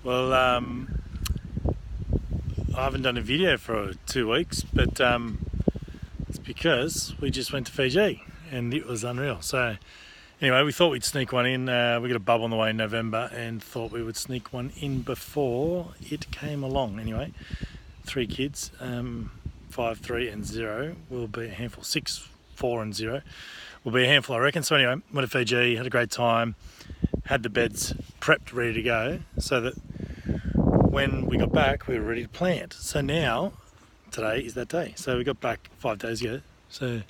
Well, I haven't done a video for 2 weeks, but it's because we just went to Fiji and it was unreal. So anyway, we thought we'd sneak one in. We got a bub on the way in November and thought we would sneak one in before it came along. Anyway, 3 kids, 5, 3 and 0 will be a handful. 6, 4 and 0 will be a handful, I reckon. So anyway, went to Fiji, had a great time, had the beds prepped, ready to go, so that when we got back, we were ready to plant. So now, today is that day. So we got back 5 days ago. So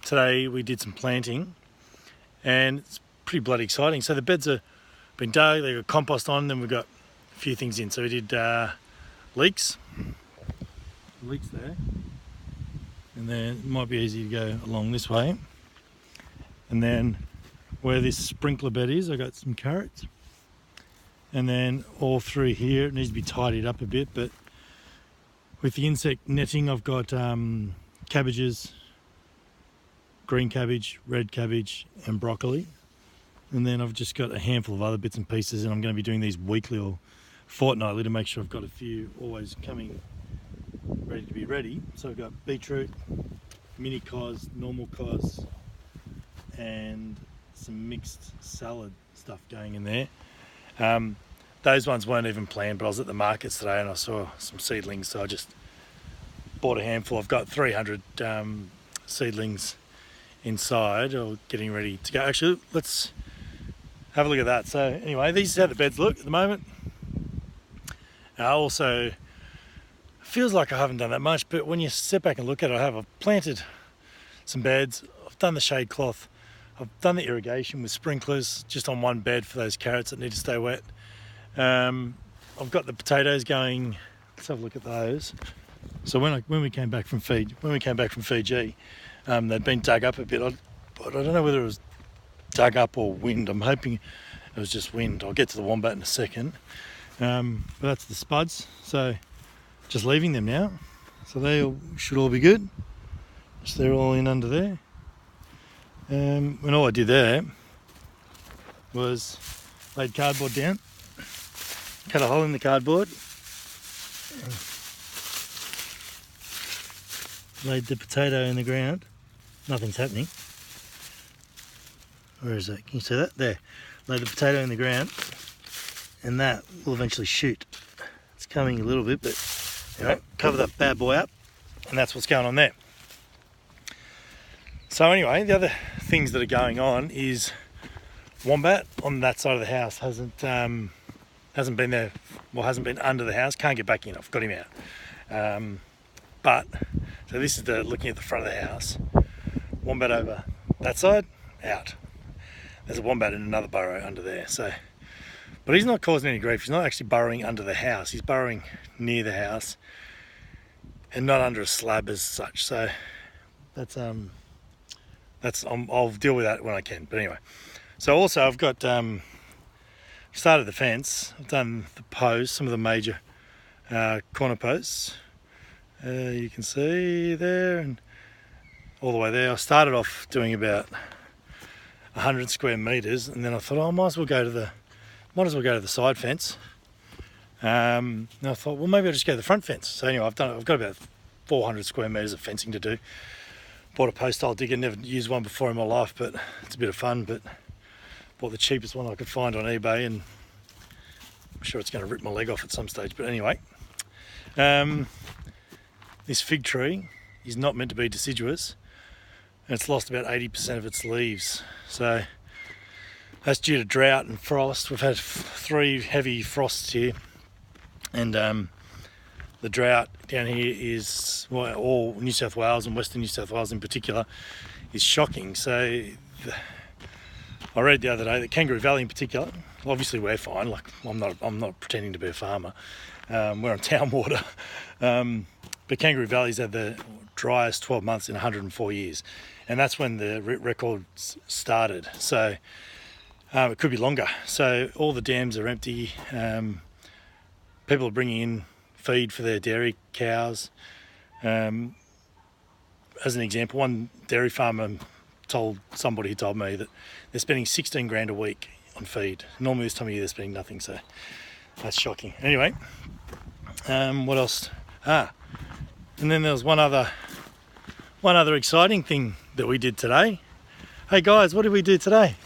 today we did some planting and it's pretty bloody exciting. So the beds have been dug, they got compost on them, we've got a few things in. So we did leeks there. And then it might be easy to go along this way. And then where this sprinkler bed is, I got some carrots. And then all through here, it needs to be tidied up a bit, but with the insect netting, I've got cabbages, green cabbage, red cabbage, and broccoli. And then I've just got a handful of other bits and pieces, and I'm going to be doing these weekly or fortnightly to make sure I've got a few always coming ready to be ready. So I've got beetroot, mini cos, normal cos, and some mixed salad stuff going in there. Those ones weren't even planned, but I was at the markets today and I saw some seedlings, so I just bought a handful. I've got 300 seedlings inside, or getting ready to go. Actually, let's have a look at that. So anyway, these is how the beds look at the moment. Also, feels like I haven't done that much, but when you step back and look at it, I've planted some beds, I've done the shade cloth, I've done the irrigation with sprinklers just on one bed for those carrots that need to stay wet. I've got the potatoes going. Let's have a look at those. So when we came back from Fiji, they'd been dug up a bit. I don't know whether it was dug up or wind. I'm hoping it was just wind. I'll get to the wombat in a second. But that's the spuds. So just leaving them now. So they should all be good. So they're all in under there. And all I did there was laid cardboard down, cut a hole in the cardboard, laid the potato in the ground. Nothing's happening. Where is that? Can you see that? There. Laid the potato in the ground, and that will eventually shoot. It's coming a little bit, but anyway, cover that bad boy up, and that's what's going on there. So anyway, the other things that are going on is wombat on that side of the house hasn't been there, well, hasn't been under the house, can't get back in. I've got him out. But so this is looking at the front of the house. Wombat over that side, out. There's a wombat in another burrow under there. So, but he's not causing any grief. He's not actually burrowing under the house. He's burrowing near the house and not under a slab as such. So I'll deal with that when I can. But anyway, so also I've got started the fence. I've done the posts, some of the major corner posts. You can see there and all the way there. I started off doing about 100 square meters, and then I thought, I might as well go to the side fence. And I thought, well, maybe I'll just go to the front fence. So anyway, I've got about 400 square meters of fencing to do. Bought a post hole digger, never used one before in my life, but it's a bit of fun. But bought the cheapest one I could find on eBay, and I'm sure it's going to rip my leg off at some stage. But anyway, this fig tree is not meant to be deciduous, and it's lost about 80% of its leaves. So that's due to drought and frost. We've had 3 heavy frosts here, and the drought down here is, well, all New South Wales and Western New South Wales in particular, is shocking. So I read the other day that Kangaroo Valley in particular, obviously we're fine, like I'm not pretending to be a farmer, we're on town water, but Kangaroo Valley's had the driest 12 months in 104 years, and that's when the records started. So it could be longer. So all the dams are empty. People are bringing in feed for their dairy cows. As an example, one dairy farmer told me that they're spending 16 grand a week on feed. Normally this time of year they're spending nothing, so That's shocking. Anyway, what else? And then there was one other exciting thing that we did today. Hey guys, what did we do today?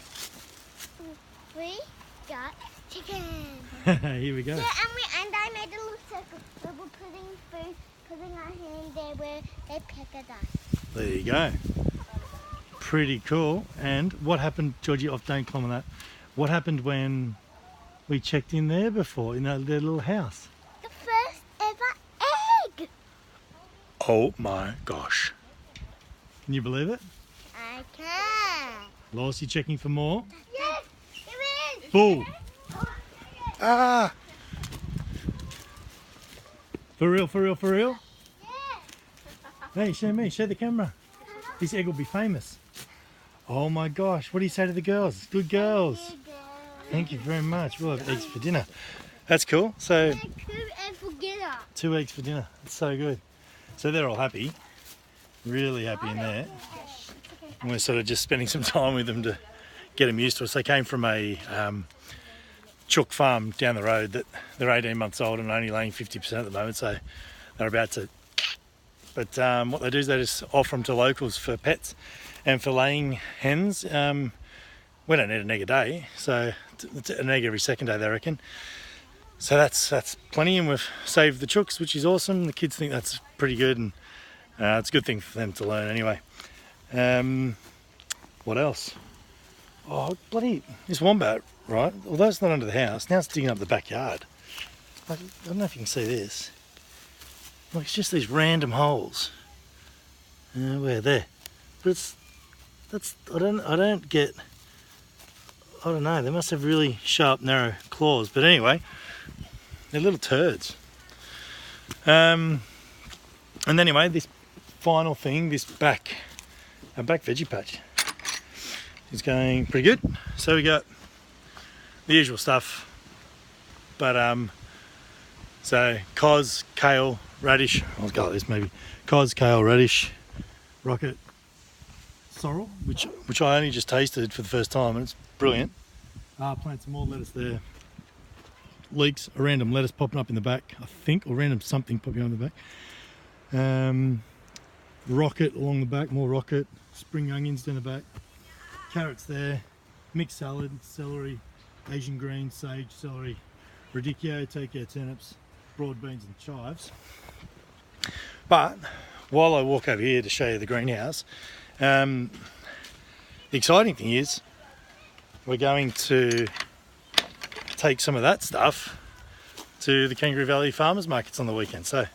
We got chicken. Here we go. Yeah, and I made a little circle. We were putting our hand there where they pecked us. There you go. Pretty cool. And what happened, Georgie? Don't climb on that. What happened when we checked in there before, in their little house? The first ever egg. Oh my gosh. Can you believe it? I can. Lois, you checking for more? Yes, it is. Bull. Ah! For real, for real, for real? Yes. Hey, show me, show the camera. This egg will be famous. Oh my gosh, what do you say to the girls? Good girls. Thank you very much. We'll have eggs for dinner. That's cool. So, 2 eggs for dinner. 2 eggs for dinner. That's so good. So they're all happy. Really happy in there. And we're sort of just spending some time with them to get them used to us. They came from a chook farm down the road that they're 18 months old and only laying 50% at the moment, so they're about to. But what they do is they just offer them to locals for pets and for laying hens. We don't need an egg a day, so it's an egg every second day, they reckon. So that's plenty, and we've saved the chooks, which is awesome. The kids think that's pretty good, and it's a good thing for them to learn anyway. What else? Oh, bloody, this wombat, right? Although it's not under the house, now it's digging up the backyard. I don't know if you can see this. Like, it's just these random holes. Where? There. But I don't get, I don't know, they must have really sharp, narrow claws. But anyway, they're little turds. And anyway, this final thing, this back veggie patch is going pretty good. So we got the usual stuff, but so cos, kale, radish. I'll go like this maybe. Cos, kale, radish, rocket, sorrel, which I only just tasted for the first time, and it's brilliant. Plant some more lettuce there. Leeks, a random lettuce popping up in the back, I think, or random something popping up in the back. Rocket along the back, more rocket. Spring onions down the back. Carrots there. Mixed salad, celery, Asian greens, sage, celery, radicchio, tokyo turnips, broad beans and chives. But while I walk over here to show you the greenhouse, the exciting thing is we're going to take some of that stuff to the Kangaroo Valley Farmers Markets on the weekend. So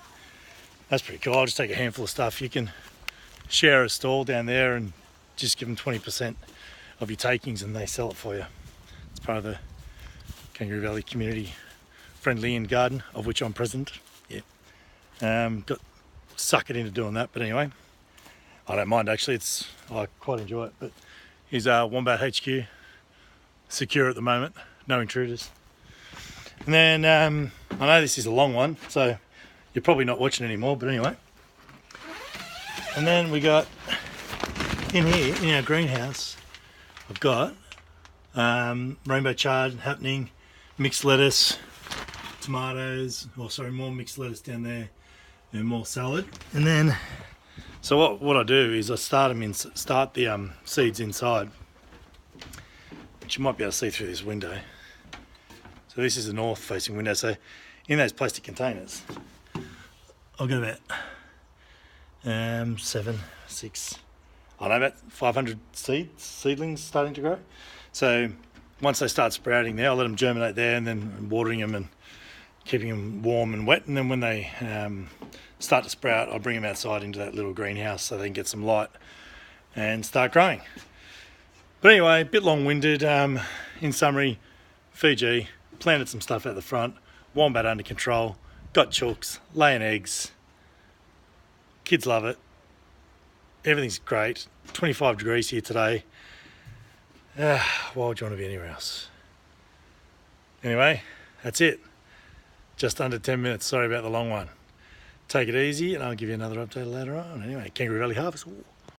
that's pretty cool. I'll just take a handful of stuff. You can share a stall down there and just give them 20% of your takings and they sell it for you. It's part of the Kangaroo Valley Community Friendly Inn Garden, of which I'm president. Yeah. Got suckered into doing that, but anyway, I don't mind actually. I quite enjoy it. But here's Wombat HQ, secure at the moment, no intruders. And then I know this is a long one, so you're probably not watching anymore, but anyway. And then we got in here, in our greenhouse, I've got rainbow chard happening, mixed lettuce, tomatoes, more mixed lettuce down there, and more salad. And then, so what I do is I start the seeds inside, which you might be able to see through this window. So this is a north facing window, so in those plastic containers, I've got about 7, 6, I don't know, about 500 seedlings starting to grow. So once they start sprouting there, I'll let them germinate there, and then watering them and keeping them warm and wet. And then when they start to sprout, I'll bring them outside into that little greenhouse so they can get some light and start growing. But anyway, a bit long-winded. In summary, Fiji, planted some stuff out the front, wombat under control, got chooks, laying eggs, kids love it, everything's great, 25 degrees here today. Why would you want to be anywhere else? Anyway, that's it. Just under 10 minutes, sorry about the long one. Take it easy and I'll give you another update later on. Anyway, Kangaroo Valley Harvest. Ooh.